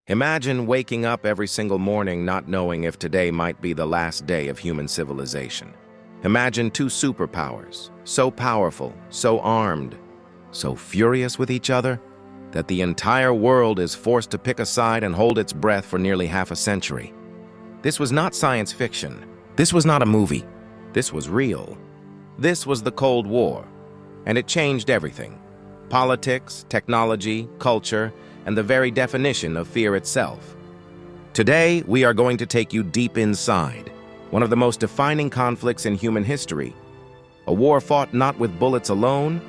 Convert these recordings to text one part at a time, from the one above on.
Imagine waking up every single morning not knowing if today might be the last day of human civilization. Imagine two superpowers, so powerful, so armed, so furious with each other, that the entire world is forced to pick a side and hold its breath for nearly half a century. This was not science fiction. This was not a movie. This was real. This was the Cold War, and it changed everything. Politics, technology, culture, and the very definition of fear itself. Today, we are going to take you deep inside one of the most defining conflicts in human history, a war fought not with bullets alone,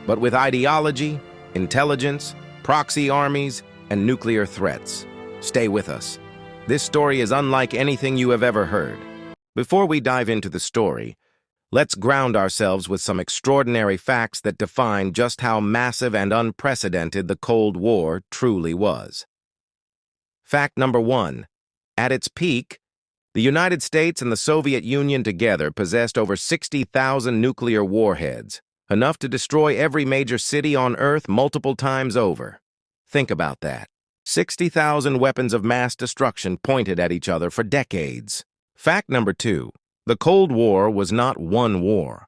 but with ideology, intelligence, proxy armies, and nuclear threats. Stay with us. This story is unlike anything you have ever heard. Before we dive into the story, let's ground ourselves with some extraordinary facts that define just how massive and unprecedented the Cold War truly was. Fact number 1. At its peak, the United States and the Soviet Union together possessed over 60,000 nuclear warheads, enough to destroy every major city on Earth multiple times over. Think about that. 60,000 weapons of mass destruction pointed at each other for decades. Fact number 2. The Cold War was not one war.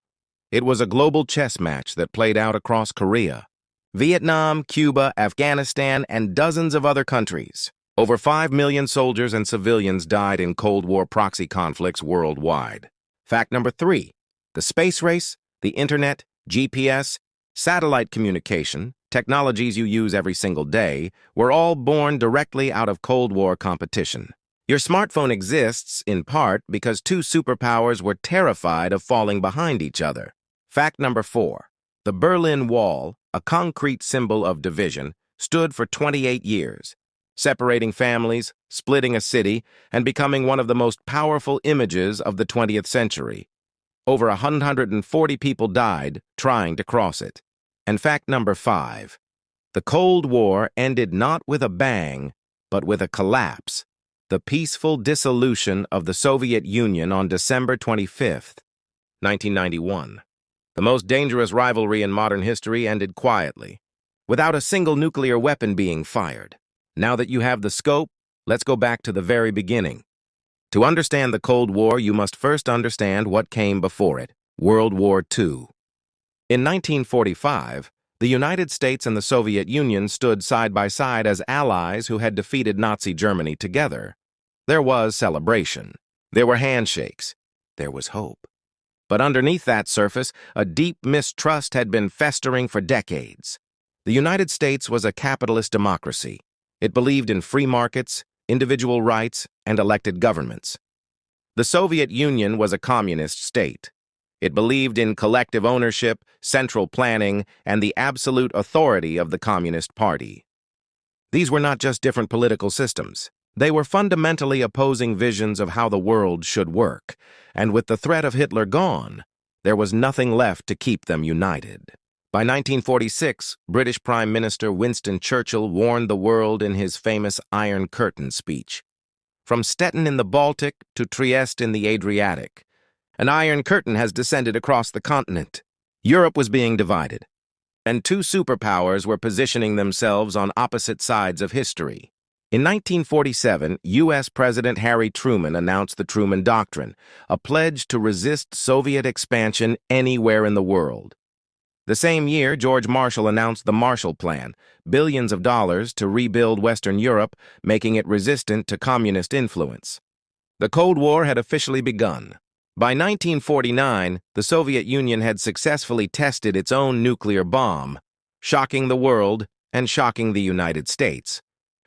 It was a global chess match that played out across Korea, Vietnam, Cuba, Afghanistan, and dozens of other countries. Over 5 million soldiers and civilians died in Cold War proxy conflicts worldwide. Fact number 3. The space race, the internet, GPS, satellite communication, technologies you use every single day, were all born directly out of Cold War competition. Your smartphone exists, in part, because two superpowers were terrified of falling behind each other. Fact number 4. The Berlin Wall, a concrete symbol of division, stood for 28 years, separating families, splitting a city, and becoming one of the most powerful images of the 20th century. Over 140 people died trying to cross it. And fact number 5. The Cold War ended not with a bang, but with a collapse. The peaceful dissolution of the Soviet Union on December 25, 1991. The most dangerous rivalry in modern history ended quietly, without a single nuclear weapon being fired. Now that you have the scope, let's go back to the very beginning. To understand the Cold War, you must first understand what came before it, World War II. In 1945, the United States and the Soviet Union stood side by side as allies who had defeated Nazi Germany together. There was celebration. There were handshakes. There was hope. But underneath that surface, a deep mistrust had been festering for decades. The United States was a capitalist democracy. It believed in free markets, individual rights, and elected governments. The Soviet Union was a communist state. It believed in collective ownership, central planning, and the absolute authority of the Communist Party. These were not just different political systems. They were fundamentally opposing visions of how the world should work, and with the threat of Hitler gone, there was nothing left to keep them united. By 1946, British Prime Minister Winston Churchill warned the world in his famous Iron Curtain speech. From Stettin in the Baltic to Trieste in the Adriatic, an Iron Curtain has descended across the continent. Europe was being divided, and two superpowers were positioning themselves on opposite sides of history. In 1947, U.S. President Harry Truman announced the Truman Doctrine, a pledge to resist Soviet expansion anywhere in the world. The same year, George Marshall announced the Marshall Plan, billions of dollars to rebuild Western Europe, making it resistant to communist influence. The Cold War had officially begun. By 1949, the Soviet Union had successfully tested its own nuclear bomb, shocking the world and shocking the United States,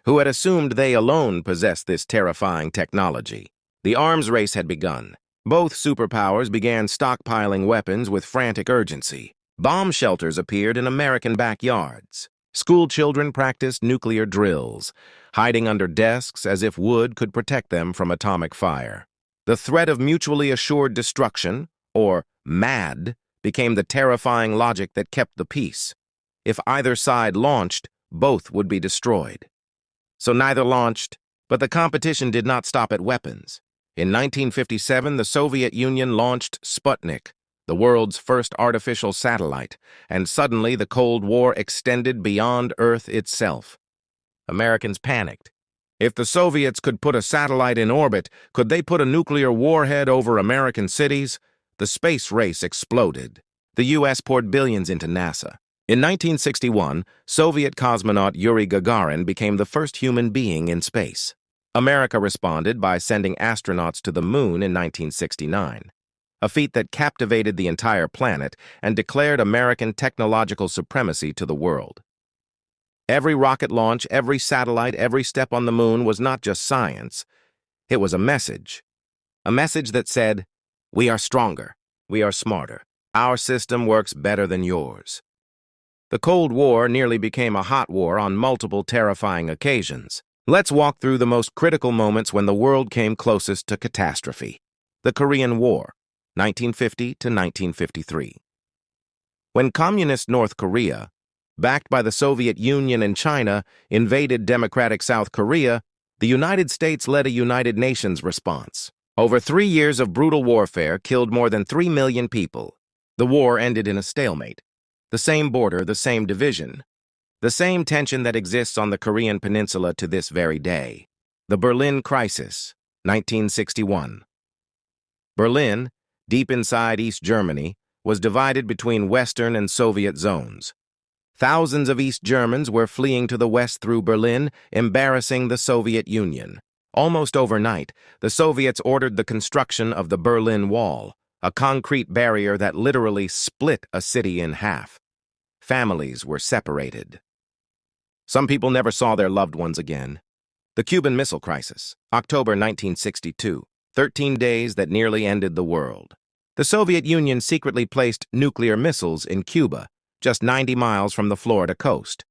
who had assumed they alone possessed this terrifying technology. The arms race had begun. Both superpowers began stockpiling weapons with frantic urgency. Bomb shelters appeared in American backyards. School children practiced nuclear drills, hiding under desks as if wood could protect them from atomic fire. The threat of mutually assured destruction, or MAD, became the terrifying logic that kept the peace. If either side launched, both would be destroyed. So neither launched, but the competition did not stop at weapons. In 1957, the Soviet Union launched Sputnik, the world's first artificial satellite, and suddenly the Cold War extended beyond Earth itself. Americans panicked. If the Soviets could put a satellite in orbit, could they put a nuclear warhead over American cities? The space race exploded. The U.S. poured billions into NASA. In 1961, Soviet cosmonaut Yuri Gagarin became the first human being in space. America responded by sending astronauts to the moon in 1969, a feat that captivated the entire planet and declared American technological supremacy to the world. Every rocket launch, every satellite, every step on the moon was not just science. It was a message that said, "We are stronger, we are smarter, our system works better than yours." The Cold War nearly became a hot war on multiple terrifying occasions. Let's walk through the most critical moments when the world came closest to catastrophe. The Korean War, 1950 to 1953. When communist North Korea, backed by the Soviet Union and China, invaded democratic South Korea, the United States led a United Nations response. Over 3 years of brutal warfare killed more than 3 million people. The war ended in a stalemate. The same border, the same division, the same tension that exists on the Korean peninsula to this very day. The Berlin Crisis, 1961. Berlin, deep inside East Germany, was divided between Western and Soviet zones. Thousands of East Germans were fleeing to the west through Berlin, embarrassing the Soviet Union. Almost overnight, the Soviets ordered the construction of the Berlin Wall, a concrete barrier that literally split a city in half. Families were separated. Some people never saw their loved ones again. The Cuban Missile Crisis, October 1962, 13 days that nearly ended the world. The Soviet Union secretly placed nuclear missiles in Cuba, just 90 miles from the Florida coast.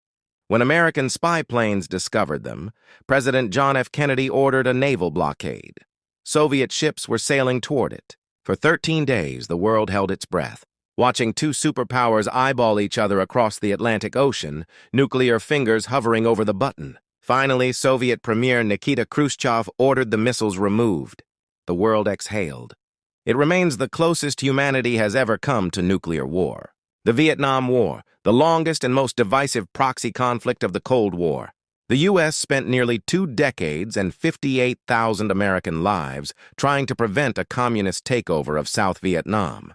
When American spy planes discovered them, President John F. Kennedy ordered a naval blockade. Soviet ships were sailing toward it. For 13 days, the world held its breath, watching two superpowers eyeball each other across the Atlantic Ocean, nuclear fingers hovering over the button. Finally, Soviet Premier Nikita Khrushchev ordered the missiles removed. The world exhaled. It remains the closest humanity has ever come to nuclear war. The Vietnam War, the longest and most divisive proxy conflict of the Cold War. The U.S. spent nearly 2 decades and 58,000 American lives trying to prevent a communist takeover of South Vietnam.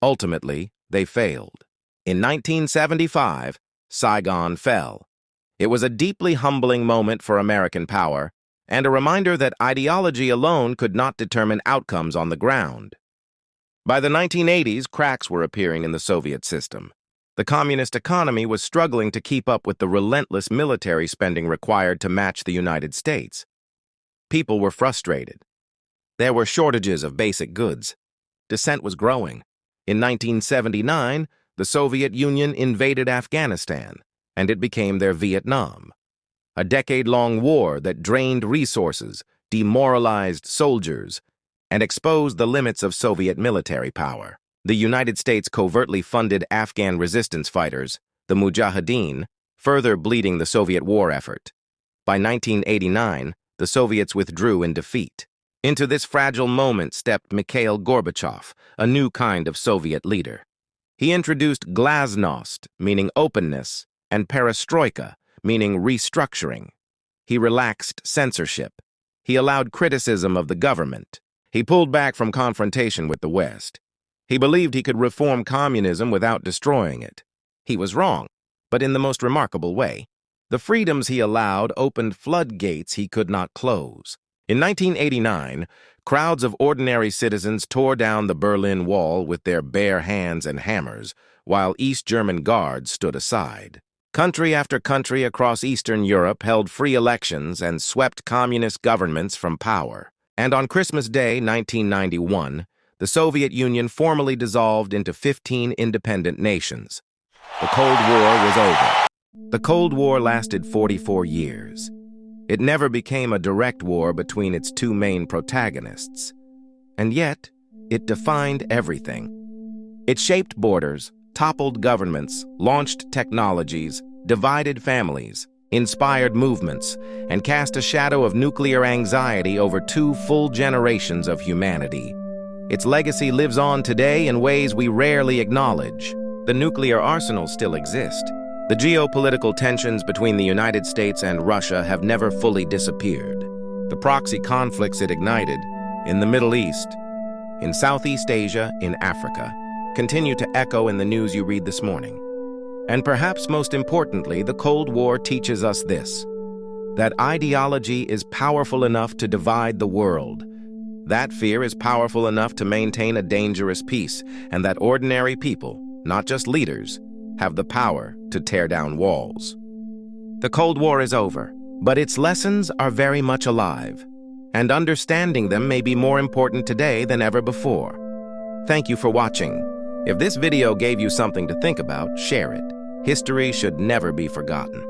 Ultimately, they failed. In 1975, Saigon fell. It was a deeply humbling moment for American power and a reminder that ideology alone could not determine outcomes on the ground. By the 1980s, cracks were appearing in the Soviet system. The communist economy was struggling to keep up with the relentless military spending required to match the United States. People were frustrated. There were shortages of basic goods. Dissent was growing. In 1979, the Soviet Union invaded Afghanistan, and it became their Vietnam. A decade-long war that drained resources, demoralized soldiers, and exposed the limits of Soviet military power. The United States covertly funded Afghan resistance fighters, the Mujahideen, further bleeding the Soviet war effort. By 1989, the Soviets withdrew in defeat. Into this fragile moment stepped Mikhail Gorbachev, a new kind of Soviet leader. He introduced glasnost, meaning openness, and perestroika, meaning restructuring. He relaxed censorship. He allowed criticism of the government. He pulled back from confrontation with the West. He believed he could reform communism without destroying it. He was wrong, but in the most remarkable way. The freedoms he allowed opened floodgates he could not close. In 1989, crowds of ordinary citizens tore down the Berlin Wall with their bare hands and hammers, while East German guards stood aside. Country after country across Eastern Europe held free elections and swept communist governments from power. And on Christmas Day, 1991, the Soviet Union formally dissolved into 15 independent nations. The Cold War was over. The Cold War lasted 44 years. It never became a direct war between its two main protagonists. And yet, it defined everything. It shaped borders, toppled governments, launched technologies, divided families, inspired movements, and cast a shadow of nuclear anxiety over 2 full generations of humanity. Its legacy lives on today in ways we rarely acknowledge. The nuclear arsenals still exist, The geopolitical tensions between the United States and Russia have never fully disappeared. The proxy conflicts it ignited in the Middle East, in Southeast Asia, in Africa, continue to echo in the news you read this morning. And perhaps most importantly, the Cold War teaches us this: that ideology is powerful enough to divide the world. That fear is powerful enough to maintain a dangerous peace, and that ordinary people, not just leaders, have the power to tear down walls. The Cold War is over, but its lessons are very much alive, and understanding them may be more important today than ever before. Thank you for watching. If this video gave you something to think about, share it. History should never be forgotten.